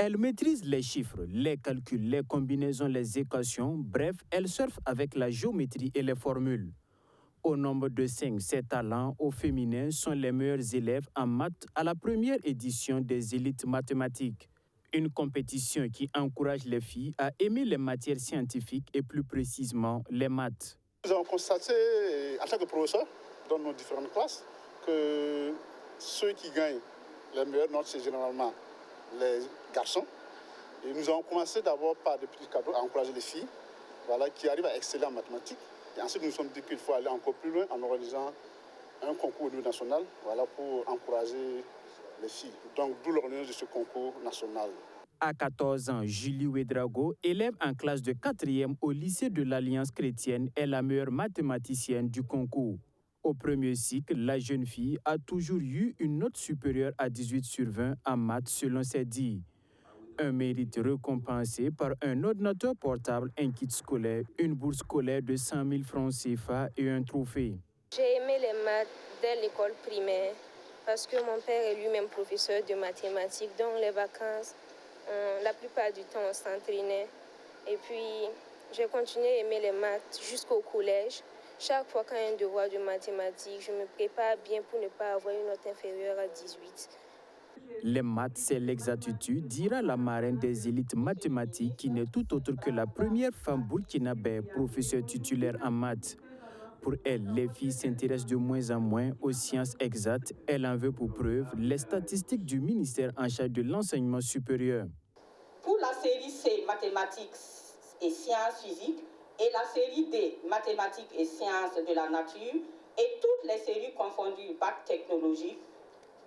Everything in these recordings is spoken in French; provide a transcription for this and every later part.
Elle maîtrise les chiffres, les calculs, les combinaisons, les équations, bref, elle surfe avec la géométrie et les formules. Au nombre de 5, ses talents au féminin sont les meilleurs élèves en maths à la première édition des élites mathématiques. Une compétition qui encourage les filles à aimer les matières scientifiques et plus précisément les maths. Nous avons constaté, en tant que professeur, dans nos différentes classes, que ceux qui gagnent les meilleures notes, c'est généralement les garçons. Et nous avons commencé d'abord par des petits cadeaux à encourager les filles, qui arrivent à exceller en mathématiques. Et ensuite, nous nous sommes dit qu'il faut aller encore plus loin en organisant un concours au niveau national pour encourager les filles. Donc, d'où l'organisation de ce concours national. À 14 ans, Julie Ouedraogo, élève en classe de 4e au lycée de l'Alliance chrétienne, est la meilleure mathématicienne du concours. Au premier cycle, la jeune fille a toujours eu une note supérieure à 18 sur 20 en maths selon ses dires. Un mérite récompensé par un ordinateur portable, un kit scolaire, une bourse scolaire de 100 000 francs CFA et un trophée. J'ai aimé les maths dès l'école primaire parce que mon père est lui-même professeur de mathématiques. Dans les vacances, la plupart du temps, on s'entraînait. Et puis, j'ai continué à aimer les maths jusqu'au collège. Chaque fois qu'il y a un devoir de mathématiques, je me prépare bien pour ne pas avoir une note inférieure à 18. Les maths, c'est l'exactitude, dira la marraine des élites mathématiques qui n'est tout autre que la première femme burkinabé professeure titulaire en maths. Pour elle, les filles s'intéressent de moins en moins aux sciences exactes. Elle en veut pour preuve les statistiques du ministère en charge de l'enseignement supérieur. Pour la série C, mathématiques et sciences physiques, et la série D, mathématiques et sciences de la nature, et toutes les séries confondues bac technologique,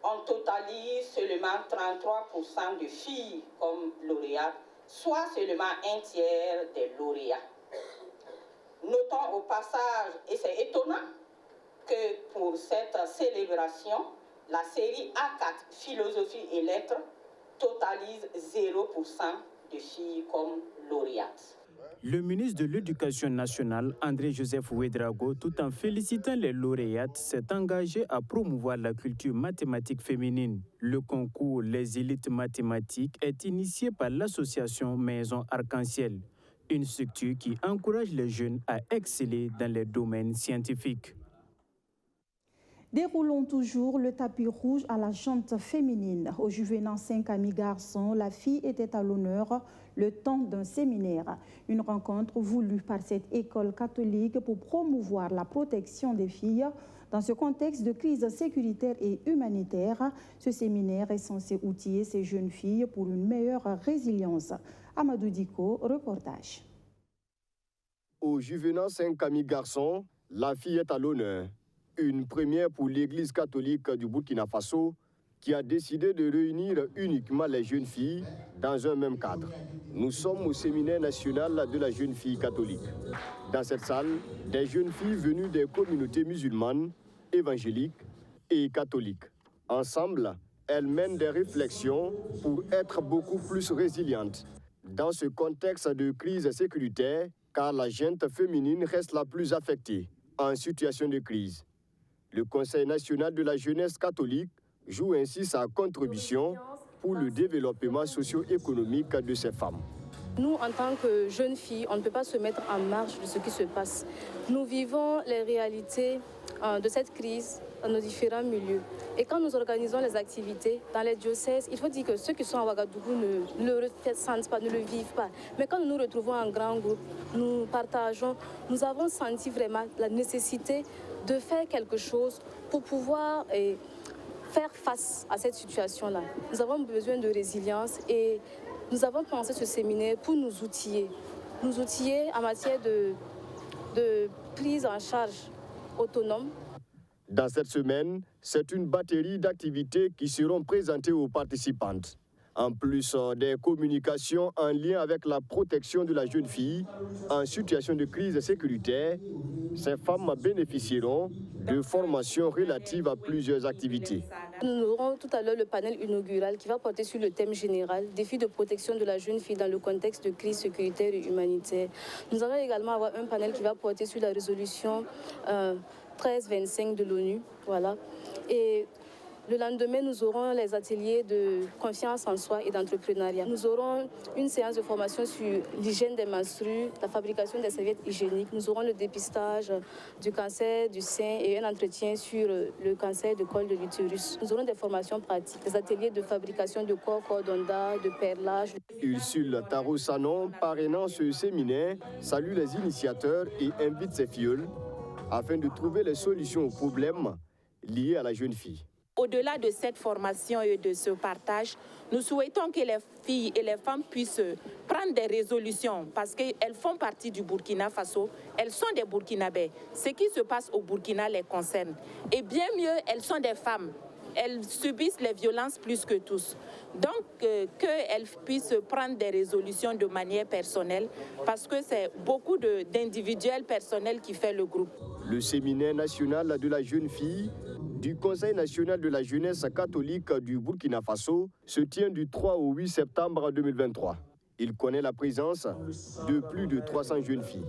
on totalise seulement 33% de filles comme lauréates, soit seulement un tiers des lauréats. Notons au passage, et c'est étonnant, que pour cette célébration, la série A4, philosophie et lettres, totalise 0% de filles comme lauréates. Le ministre de l'Éducation nationale, André-Joseph Ouedraogo, tout en félicitant les lauréates, s'est engagé à promouvoir la culture mathématique féminine. Le concours Les élites mathématiques est initié par l'association Maison Arc-en-Ciel, une structure qui encourage les jeunes à exceller dans les domaines scientifiques. Déroulons toujours le tapis rouge à la jante féminine. Au Juvénat 5 amis garçons, la fille était à l'honneur le temps d'un séminaire. Une rencontre voulue par cette école catholique pour promouvoir la protection des filles. Dans ce contexte de crise sécuritaire et humanitaire, ce séminaire est censé outiller ces jeunes filles pour une meilleure résilience. Amadou Diko, reportage. Au Juvénat 5 amis garçons, la fille est à l'honneur. Une première pour l'Église catholique du Burkina Faso qui a décidé de réunir uniquement les jeunes filles dans un même cadre. Nous sommes au séminaire national de la jeune fille catholique. Dans cette salle, des jeunes filles venues des communautés musulmanes, évangéliques et catholiques. Ensemble, elles mènent des réflexions pour être beaucoup plus résilientes dans ce contexte de crise sécuritaire, car la gente féminine reste la plus affectée en situation de crise. Le Conseil national de la jeunesse catholique joue ainsi sa contribution pour le développement socio-économique de ces femmes. Nous, en tant que jeunes filles, on ne peut pas se mettre en marge de ce qui se passe. Nous vivons les réalités de cette crise dans nos différents milieux. Et quand nous organisons les activités dans les diocèses, il faut dire que ceux qui sont à Ouagadougou ne le ressentent pas, ne le vivent pas. Mais quand nous nous retrouvons en grand groupe, nous partageons, nous avons senti vraiment la nécessité de faire quelque chose pour pouvoir faire face à cette situation-là. Nous avons besoin de résilience et nous avons pensé ce séminaire pour nous outiller en matière de prise en charge autonome. Dans cette semaine, c'est une batterie d'activités qui seront présentées aux participantes. En plus des communications en lien avec la protection de la jeune fille en situation de crise sécuritaire, ces femmes bénéficieront de formations relatives à plusieurs activités. Nous aurons tout à l'heure le panel inaugural qui va porter sur le thème général, défis de protection de la jeune fille dans le contexte de crise sécuritaire et humanitaire. Nous allons également avoir un panel qui va porter sur la résolution 1325 de l'ONU. Voilà. Et Le lendemain, nous aurons les ateliers de confiance en soi et d'entrepreneuriat. Nous aurons une séance de formation sur l'hygiène des menstrues, la fabrication des serviettes hygiéniques. Nous aurons le dépistage du cancer du sein et un entretien sur le cancer du col de l'utérus. Nous aurons des formations pratiques, des ateliers de fabrication de cordon d'art, de perlage. Ursule Taro-Sanon, parrainant ce séminaire, salue les initiateurs et invite ses filles afin de trouver les solutions aux problèmes liés à la jeune fille. Au-delà de cette formation et de ce partage, nous souhaitons que les filles et les femmes puissent prendre des résolutions parce qu'elles font partie du Burkina Faso, elles sont des Burkinabés. Ce qui se passe au Burkina les concerne. Et bien mieux, elles sont des femmes. Elles subissent les violences plus que tous. Donc, qu'elles puissent prendre des résolutions de manière personnelle parce que c'est beaucoup d'individuels personnels qui fait le groupe. Le séminaire national de la jeune fille du Conseil national de la jeunesse catholique du Burkina Faso se tient du 3 au 8 septembre 2023. Il connaît la présence de plus de 300 jeunes filles.